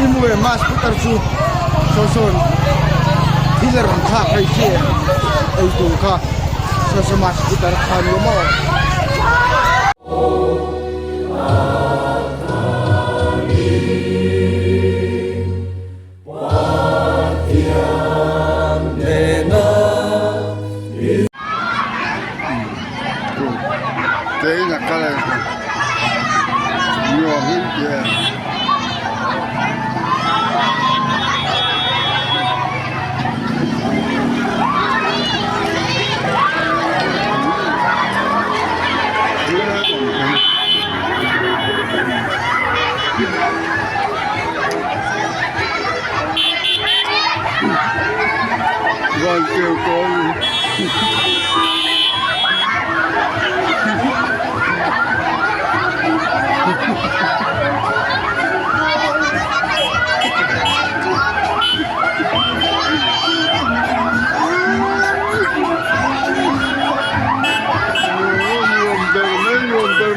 imue mas putar chu soson dealer ram tha khai che ei tu kha soson mas putar khan yo mo cái nhạc ca này nhiều hơn kia gọi kêu con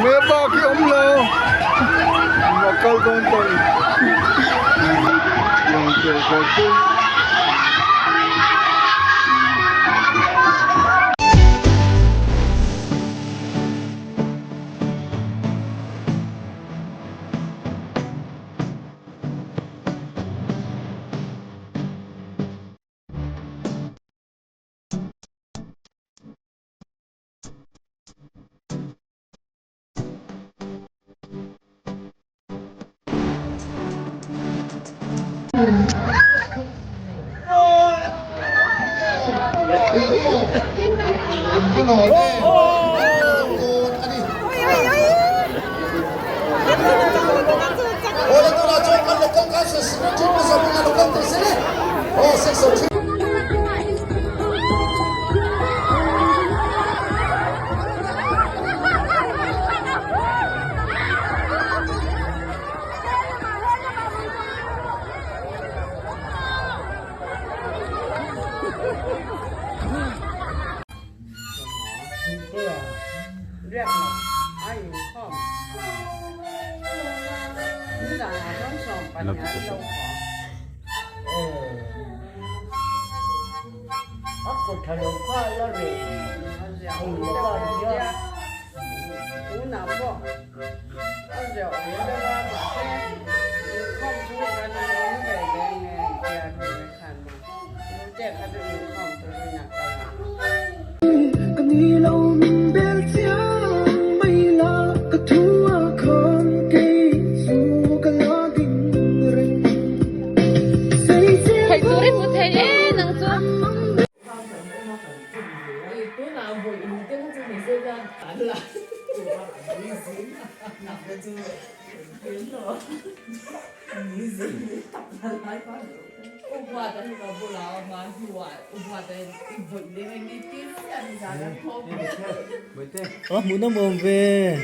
mấy ba cái ống lô mà câu con tôi lòng trời còn tôiเรียกหน่อยอายุข้อมนี่แหละต้องสอบปัญญาเราขอเขากดถล่มข้อแล้วเลย เดี๋ยวจะบอกเดี๋ยวหูหนาวบ่เดี๋ยวเดี๋ยวจะว่าแบบแค่ข้อมช่วยกันจะรู้แบบแดงเนี่ยแกถึงขันมารู้แจ้งกันจะมีข้อมตัวหนักกันก็มีเราเดินเสียไม่ละก็ทั่วคนที่สู้กันล้อดิ่งเริงใส่เสื้อ phải chú đi một thế nắng chưa tối nào buổi ý tiếng cho mình rơi ra tán lại Upa tadi nggak boleh maju, upa tadi ibu dia ini tiada di sana kok. Ủa, muốn nó mồm về.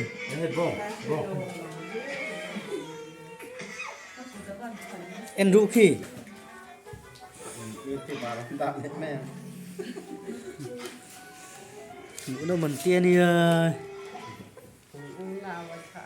Em rủ khi. Muốn nó mình kia đi. หนาวค่ะ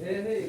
Hey,